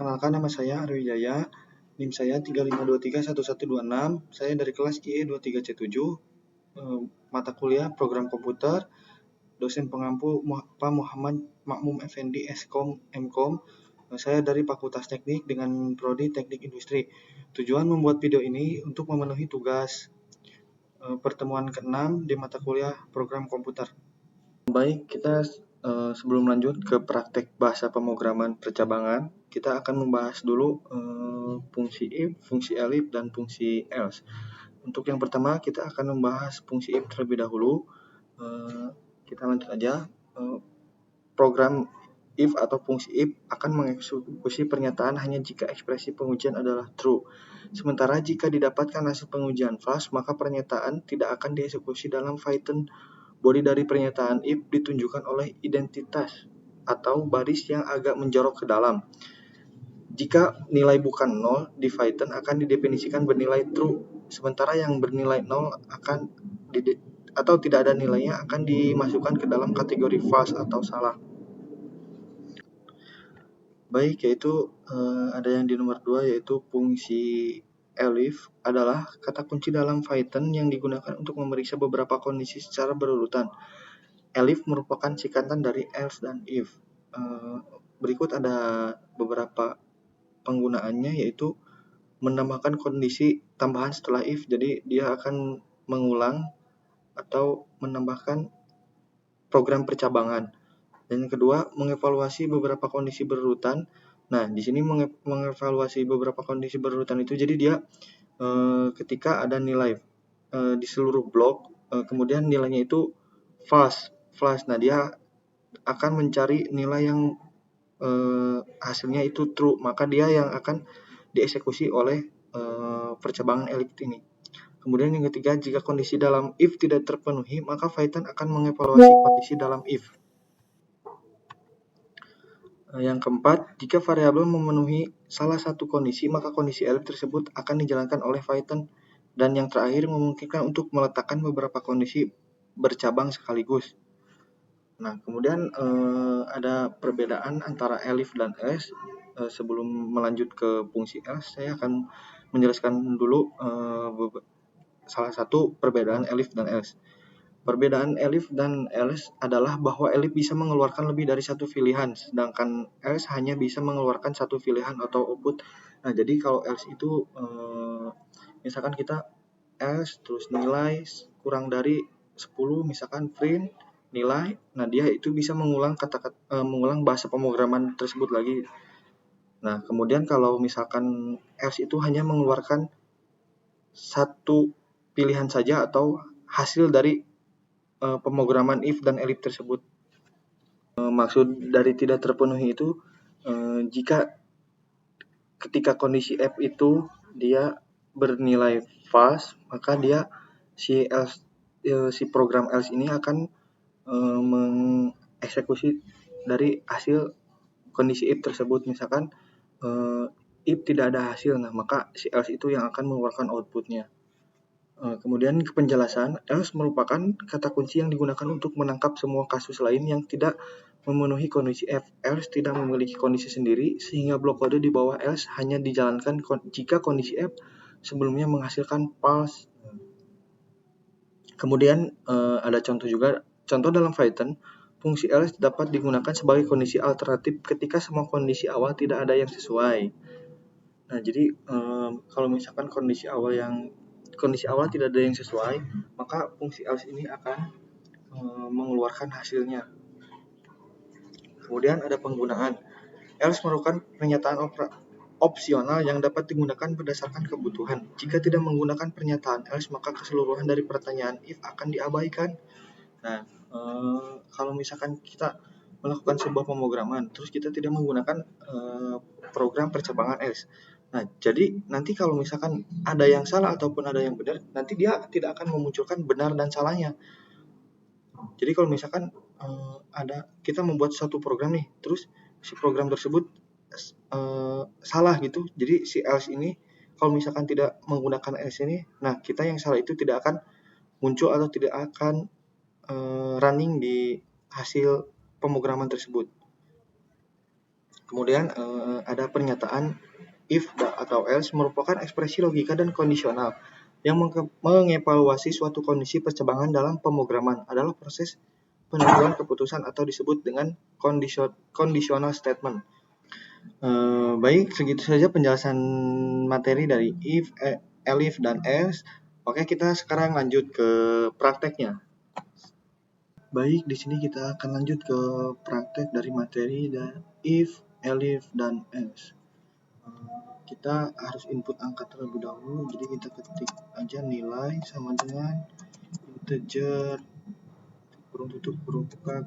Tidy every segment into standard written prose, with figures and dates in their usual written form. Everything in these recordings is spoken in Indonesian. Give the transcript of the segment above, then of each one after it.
Perkenalkan, nama saya Arwi Jaya, NIM saya 35231126, saya dari kelas IE 23C7, mata kuliah program komputer, dosen pengampu Pak Muhammad Makmum Effendi Skom Mkom. Saya dari Fakultas Teknik dengan prodi Teknik Industri. Tujuan membuat video ini untuk memenuhi tugas pertemuan ke-6 di mata kuliah program komputer. Baik, kita sebelum lanjut ke praktek bahasa pemrograman percabangan, kita akan membahas dulu fungsi if, fungsi elif, dan fungsi else. Untuk yang pertama, kita akan membahas fungsi if terlebih dahulu. Kita lanjut aja. Program if atau fungsi if akan mengeksekusi pernyataan hanya jika ekspresi pengujian adalah true. Sementara jika didapatkan hasil pengujian false, maka pernyataan tidak akan dieksekusi dalam Python. Body dari pernyataan if ditunjukkan oleh identitas atau baris yang agak menjorok ke dalam. Jika nilai bukan 0 di Python akan didefinisikan bernilai true, sementara yang bernilai 0 akan atau tidak ada nilainya akan dimasukkan ke dalam kategori false atau salah. Baik, yaitu ada yang di nomor 2 yaitu fungsi elif adalah kata kunci dalam Python yang digunakan untuk memeriksa beberapa kondisi secara berurutan. Elif merupakan singkatan dari else dan if. Berikut ada beberapa penggunaannya, yaitu menambahkan kondisi tambahan setelah if, jadi dia akan mengulang atau menambahkan program percabangan. Dan yang kedua, mengevaluasi beberapa kondisi berurutan. Nah, di sini mengevaluasi beberapa kondisi berurutan itu, jadi dia ketika ada nilai di seluruh blok, kemudian nilainya itu false. Nah, dia akan mencari nilai yang hasilnya itu true, maka dia yang akan dieksekusi oleh percabangan elif ini. Kemudian yang ketiga, jika kondisi dalam if tidak terpenuhi, maka Python akan mengevaluasi kondisi dalam if. Yang keempat, jika variabel memenuhi salah satu kondisi, maka kondisi elif tersebut akan dijalankan oleh Python. Dan yang terakhir, memungkinkan untuk meletakkan beberapa kondisi bercabang sekaligus. Nah, kemudian ada perbedaan antara elif dan else. Sebelum melanjut ke fungsi else, saya akan menjelaskan dulu salah satu perbedaan elif dan else. Perbedaan elif dan else adalah bahwa elif bisa mengeluarkan lebih dari satu pilihan, sedangkan else hanya bisa mengeluarkan satu pilihan atau output. Nah, jadi kalau else itu misalkan kita else terus nilai kurang dari 10, misalkan print nilai, nah dia itu bisa mengulang mengulang bahasa pemrograman tersebut lagi. Nah, kemudian kalau misalkan else itu hanya mengeluarkan satu pilihan saja atau hasil dari pemrograman if dan elif tersebut. Maksud dari tidak terpenuhi itu jika ketika kondisi f itu dia bernilai false, maka dia si program else ini akan mengeksekusi dari hasil kondisi if tersebut. Misalkan if tidak ada hasil, nah maka si else itu yang akan mengeluarkan outputnya. Kemudian penjelasan, else merupakan kata kunci yang digunakan untuk menangkap semua kasus lain yang tidak memenuhi kondisi F. Else tidak memiliki kondisi sendiri, sehingga blok kode di bawah else hanya dijalankan jika kondisi F sebelumnya menghasilkan false. Kemudian ada contoh juga, contoh dalam Python, fungsi else dapat digunakan sebagai kondisi alternatif ketika semua kondisi awal tidak ada yang sesuai. Nah, jadi kalau misalkan kondisi awal tidak ada yang sesuai, maka fungsi else ini akan mengeluarkan hasilnya. Kemudian ada penggunaan. Else merupakan pernyataan opsional yang dapat digunakan berdasarkan kebutuhan. Jika tidak menggunakan pernyataan else, maka keseluruhan dari pertanyaan if akan diabaikan. Nah, kalau misalkan kita melakukan sebuah pemrograman, terus kita tidak menggunakan program percabangan else. Nah, jadi nanti kalau misalkan ada yang salah ataupun ada yang benar, nanti dia tidak akan memunculkan benar dan salahnya. Jadi kalau misalkan kita membuat satu program nih, terus si program tersebut salah gitu, jadi si else ini kalau misalkan tidak menggunakan else ini, nah kita yang salah itu tidak akan muncul atau tidak akan running di hasil pemrograman tersebut. Kemudian ada pernyataan if atau else merupakan ekspresi logika dan kondisional yang mengevaluasi suatu kondisi percabangan dalam pemrograman adalah proses penentuan keputusan atau disebut dengan conditional statement. Baik, segitu saja penjelasan materi dari if, elif, dan else. Oke, kita sekarang lanjut ke prakteknya. Baik, di sini kita akan lanjut ke praktek dari materi if, elif, dan else. Kita harus input angka terlebih dahulu, jadi kita ketik aja nilai sama dengan integer kurung tutup kurung buka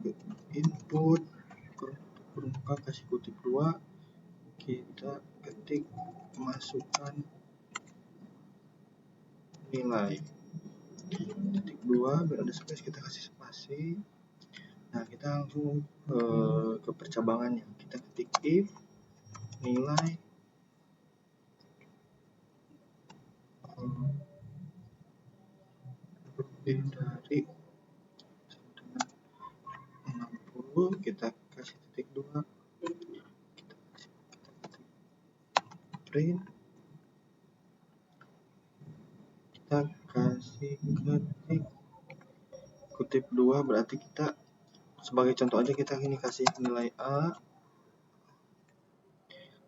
input kurung tutup kurung buka kasih kutip 2, kita ketik masukkan nilai titik 2 biar ada space, kita kasih spasi. Nah, kita langsung ke percabangannya, kita ketik if nilai lebih dari 60, kita kasih titik 2, kita kasih print, kita kasih ketik kutip 2, berarti kita sebagai contoh aja kita ini kasih nilai A.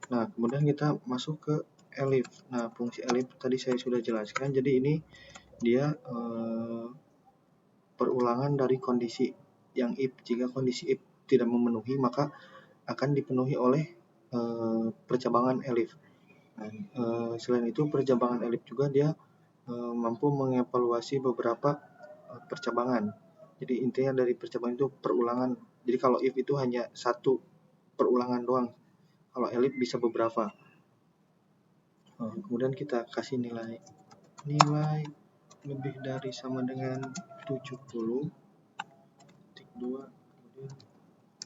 Nah, kemudian kita masuk ke elif. Nah, fungsi elif tadi saya sudah jelaskan, jadi ini dia perulangan dari kondisi yang if. Jika kondisi if tidak memenuhi, maka akan dipenuhi oleh percabangan elif. Nah, selain itu percabangan elif juga dia mampu mengevaluasi beberapa percabangan. Jadi intinya dari percabangan itu perulangan. Jadi kalau if itu hanya satu perulangan doang, kalau elif bisa beberapa. Kemudian kita kasih nilai lebih dari sama dengan 70, titik 2, kemudian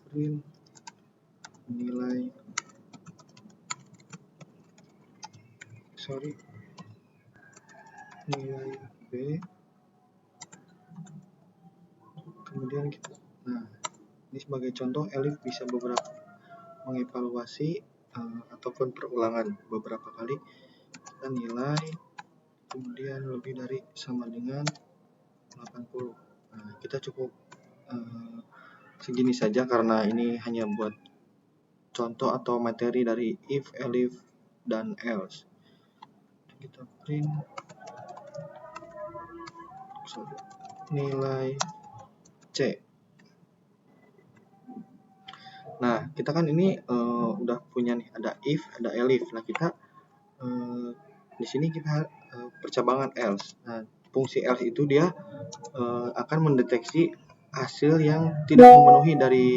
print nilai B, kemudian kita, nah ini sebagai contoh elif bisa beberapa mengevaluasi ataupun perulangan beberapa kali. Kita nilai kemudian lebih dari sama dengan 80. Nah, kita cukup segini saja karena ini hanya buat contoh atau materi dari if, elif, dan else. Kita print nilai C. Nah, kita kan ini udah punya nih, ada if, ada elif. Nah, kita di sini kita percabangan else. Nah, fungsi else itu dia akan mendeteksi hasil yang tidak memenuhi dari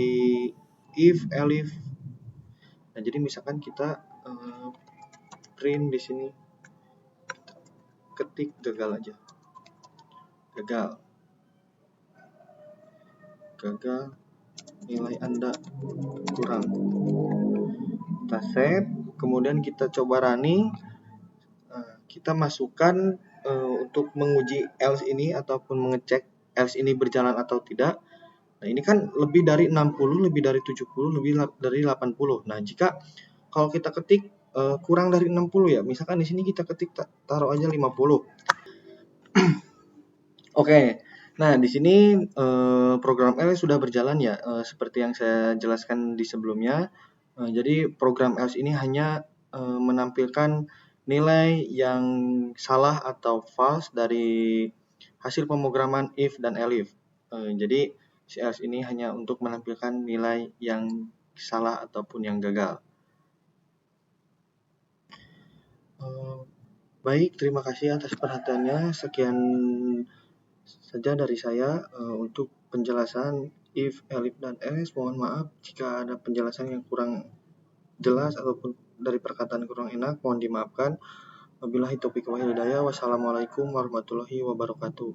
if, elif. Nah, jadi misalkan kita print di sini, ketik gagal aja, gagal, nilai Anda kurang. Kita save, kemudian kita coba running. Kita masukkan untuk menguji else ini ataupun mengecek else ini berjalan atau tidak. Nah, ini kan lebih dari 60, lebih dari 70, lebih dari 80. Nah, jika kalau kita ketik kurang dari 60 ya, misalkan di sini kita ketik taruh aja 50. Oke. Nah, di sini program else sudah berjalan ya, seperti yang saya jelaskan di sebelumnya. Jadi program else ini hanya menampilkan nilai yang salah atau false dari hasil pemrograman if dan elif. Jadi si else ini hanya untuk menampilkan nilai yang salah ataupun yang gagal. Baik, terima kasih atas perhatiannya. Sekian saja dari saya untuk penjelasan if, elif, dan else. Mohon maaf jika ada penjelasan yang kurang jelas ataupun dari perkataan kurang enak, mohon dimaafkan. Wabillahi taufiq wal hidayah. Wassalamualaikum warahmatullahi wabarakatuh.